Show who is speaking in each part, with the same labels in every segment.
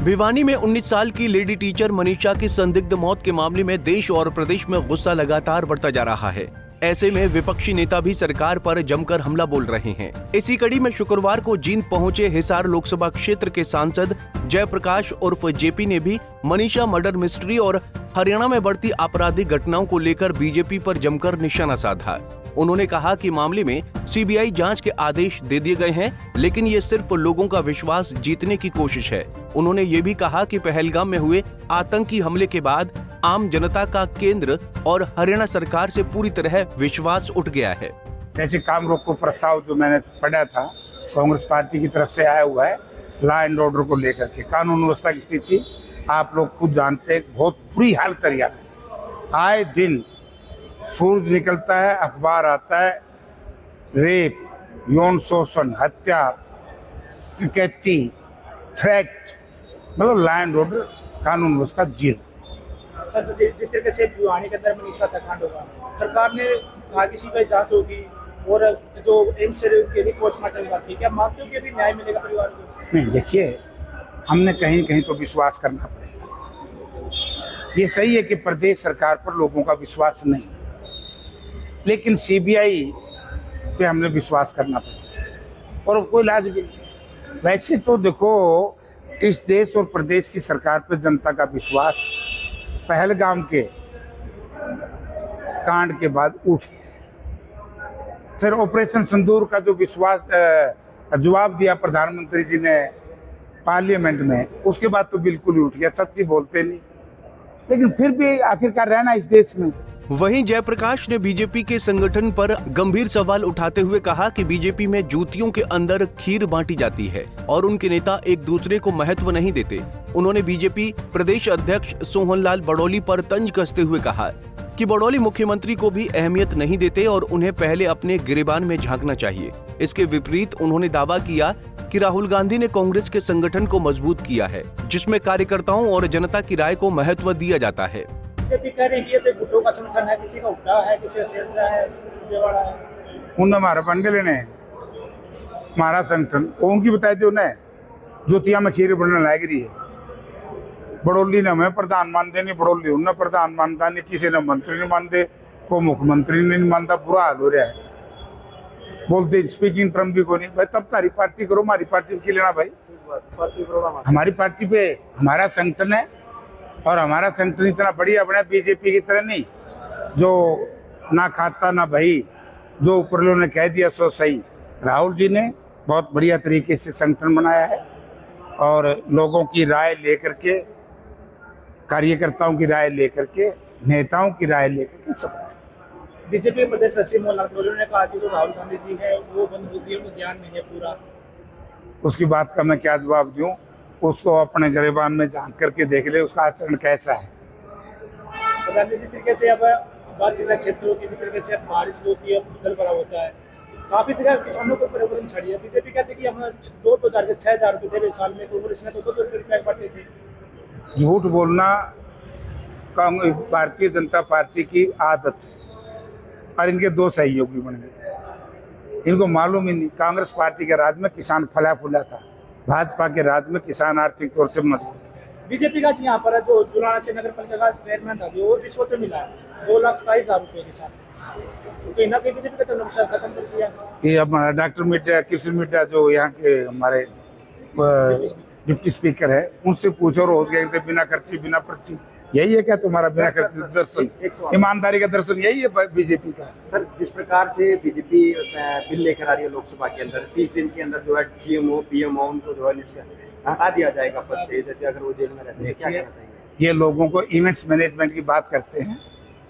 Speaker 1: भिवानी में 19 साल की लेडी टीचर मनीषा की संदिग्ध मौत के मामले में देश और प्रदेश में गुस्सा लगातार बढ़ता जा रहा है। ऐसे में विपक्षी नेता भी सरकार पर जमकर हमला बोल रहे हैं। इसी कड़ी में शुक्रवार को जींद पहुंचे हिसार लोकसभा क्षेत्र के सांसद जयप्रकाश उर्फ जेपी ने भी मनीषा मर्डर मिस्ट्री और हरियाणा में बढ़ती आपराधिक घटनाओं को लेकर बीजेपी पर जमकर निशाना साधा। उन्होंने कहा कि मामले में सीबीआई जांच के आदेश दे दिए गए हैं, लेकिन ये सिर्फ लोगों का विश्वास जीतने की कोशिश है। उन्होंने ये भी कहा कि पहलगाम में हुए आतंकी हमले के बाद आम जनता का केंद्र और हरियाणा सरकार से पूरी तरह विश्वास उठ गया है।
Speaker 2: जैसे काम रोको प्रस्ताव जो मैंने पढ़ा था कांग्रेस पार्टी की तरफ से आया हुआ है, लॉ एंड ऑर्डर को लेकर के कानून व्यवस्था की स्थिति आप लोग खुद जानते हैं, बहुत बुरी हालत है। आए दिन सूरज निकलता है, अखबार आता है, रेप, यौन शोषण, हत्या, डकैती, थ्रेट, मतलब लॉ एंड ऑर्डर कानून व्यवस्था जीरो।
Speaker 3: जिस तरीके से भिवानी के अंदर मनीषा हत्याकांड होगा, सरकार ने कहा कि सीबीआई जांच होगी और जो एम्स से उनके भी पोस्टमार्टम करती है, क्या मानते हो कि अभी न्याय मिलेगा परिवार को?
Speaker 2: नहीं, देखिए, हमने कहीं कहीं तो विश्वास करना पड़ेगा। ये सही है कि प्रदेश सरकार पर लोगों का विश्वास नहीं है, लेकिन सीबीआई पे हमने विश्वास करना पड़ेगा और कोई इलाज भी नहीं। वैसे तो देखो, इस देश और प्रदेश की सरकार पर जनता का विश्वास पहलगाम के कांड के बाद उठ गया। फिर ऑपरेशन सिंदूर का जो विश्वास जवाब दिया प्रधानमंत्री जी ने पार्लियामेंट में, उसके बाद तो बिल्कुल ही उठ गया। सच्ची बोलते नहीं, लेकिन फिर भी आखिरकार रहना इस देश में।
Speaker 1: वहीं जयप्रकाश ने बीजेपी के संगठन पर गंभीर सवाल उठाते हुए कहा कि बीजेपी में जूतियों के अंदर खीर बांटी जाती है और उनके नेता एक दूसरे को महत्व नहीं देते। उन्होंने बीजेपी प्रदेश अध्यक्ष सोहनलाल बड़ौली पर तंज कसते हुए कहा कि बड़ौली मुख्यमंत्री को भी अहमियत नहीं देते और उन्हें पहले अपने गिरेबान में झांकना चाहिए। इसके विपरीत उन्होंने दावा किया कि राहुल गांधी ने कांग्रेस के संगठन को मजबूत किया है, जिसमें कार्यकर्ताओं और जनता की राय को महत्व दिया जाता है।
Speaker 3: बीजेपी कह रही है कि ये तो गुटों का संगठन है, किसी का उड्डा है, किसी का सेंद्रा है, सुरजेवाड़ा है।
Speaker 2: उन्हें हमारा बंडे लेने हमारा संगठन उनकी बताई दे, उन्हें ज्योतिया में खीर बनने लग रही है। बड़ौली ने हमें प्रधान मानते नहीं, बड़ौली उन्हें प्रधान मानता नहीं, किसी ने मंत्री नहीं मानते, को मुख्यमंत्री नहीं मानता। बुरा हाल हो रहा है। बोलते स्पीकिंग टर्म भी को नहीं। भाई तब तारी पार्टी करो, हमारी पार्टी की लेना भाई। हमारी पार्टी पे हमारा संगठन है और हमारा संगठन इतना बढ़िया बना, बीजेपी की तरह नहीं जो ना खाता ना भाई, जो ऊपर लोगों ने कह दिया सो सही। राहुल जी ने बहुत बढ़िया तरीके से संगठन बनाया है और लोगों की राय लेकर के, कार्यकर्ताओं की राय लेकर के, नेताओं की राय लेकर के सब।
Speaker 3: बीजेपी प्रदेश सचिव मोहनलाल ने कहा कि जो राहुल गांधी जी है वो बंदूकियों को ज्ञान नहीं है पूरा।
Speaker 2: उसकी बात का मैं क्या जवाब दूं? उसको अपने गिरेबान में झांक करके देख ले उसका आचरण कैसा है।
Speaker 3: प्रधानमंत्री जिस तरीके से अब बात की क्षेत्रों की, जिस तरीके से बारिश होती है, जल भरा होता है, काफी जगह किसानों को प्रॉब्लम छड़ी है। बीजेपी कहती है कि हम 2,000 से 6,000 रुपये दे रहे साल में, कांग्रेस ने तो 2 रुपये बांटे थे।
Speaker 2: झूठ बोलना भारतीय जनता पार्टी की आदत है और इनके दो सहयोगी बन गए। इनको मालूम ही नहीं, कांग्रेस पार्टी के राज में किसान फला फूला था, भाजपा के राज में किसान आर्थिक तौर से मजबूत।
Speaker 3: बीजेपी का यहाँ पर जो जुलाना से नगर पालिका का चेयरमैन था, जो रिश्वत में मिला 2,27,000 रुपये के साथ, तो इन्होंने बीजेपी का तो नुकसान खत्म कर दिया।
Speaker 2: ये हमारा डॉक्टर मिड्डा, कृष्ण मिड्डा जो यहाँ के हमारे डिप्टी स्पीकर है, उनसे पूछो रोज गए बिना खर्ची बिना पर्ची। यही है क्या तुम्हारा बिना खर्ची दर्शन? ईमानदारी का दर्शन यही है बीजेपी का।
Speaker 4: सर, जिस प्रकार से बीजेपी बिल लेकर आ रही है लोकसभा के अंदर, 30 दिन के अंदर जो है सीएमओ पीएमओ उनको जो है हटा दिया जाएगा पद से, जैसे अगर वो जेल में रहते हैं। क्या कहना चाहिए?
Speaker 2: ये लोगों को इवेंट्स मैनेजमेंट की बात करते हैं।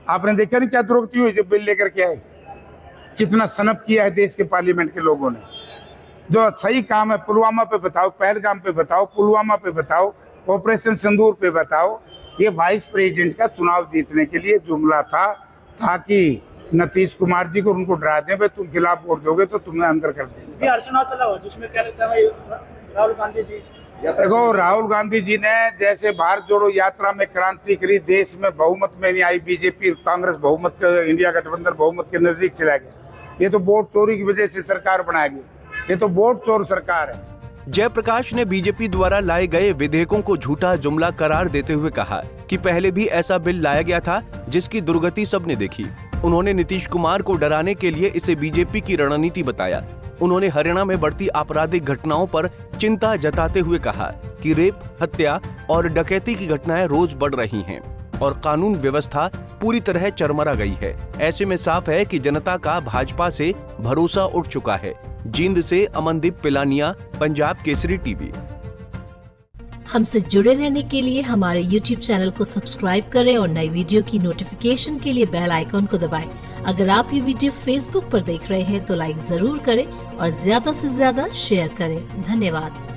Speaker 2: आपने देखा नहीं क्या दुर्गति हुई जब बिल लेकर के आए? कितना सनप किया है देश के पार्लियामेंट के लोगों ने। जो सही काम है, पुलवामा पे बताओ, पहलगाम पे बताओ, पुलवामा पे बताओ, ऑपरेशन सिंदूर पे बताओ। ये वाइस प्रेसिडेंट का चुनाव जीतने के लिए जुमला था, ताकि नीतीश कुमार जी को उनको डरा दें, तुम खिलाफ वोट दोगे तो तुम्हें अंदर कर देंगे।
Speaker 3: बिहार चुनाव चला हुआ, जिसमें क्या लगता है राहुल गांधी जी?
Speaker 2: देखो, राहुल गांधी जी ने जैसे भारत जोड़ो यात्रा में क्रांति करी, देश में बहुमत में नहीं आई बीजेपी, कांग्रेस बहुमत, इंडिया गठबंधन बहुमत के नजदीक चला गया। ये तो वोट चोरी की वजह से सरकार बनाया गया। ये तो वोट चोर सरकार है।
Speaker 1: जयप्रकाश ने बीजेपी द्वारा लाए गए विधेयकों को झूठा जुमला करार देते हुए कहा कि पहले भी ऐसा बिल लाया गया था जिसकी दुर्गति सबने देखी। उन्होंने नीतीश कुमार को डराने के लिए इसे बीजेपी की रणनीति बताया। उन्होंने हरियाणा में बढ़ती आपराधिक घटनाओं पर चिंता जताते हुए कहा कि रेप, हत्या और डकैती की घटनाएं रोज बढ़ रही हैं और कानून व्यवस्था पूरी तरह चरमरा गई है। ऐसे में साफ है कि जनता का भाजपा से भरोसा उठ चुका है। जींद से अमनदीप पिलानिया, पंजाब केसरी टीवी।
Speaker 5: हमसे जुड़े रहने के लिए हमारे YouTube चैनल को सब्सक्राइब करें और नई वीडियो की नोटिफिकेशन के लिए बेल आइकॉन को दबाएं। अगर आप ये वीडियो Facebook पर देख रहे हैं तो लाइक जरूर करें और ज्यादा से ज्यादा शेयर करें। धन्यवाद।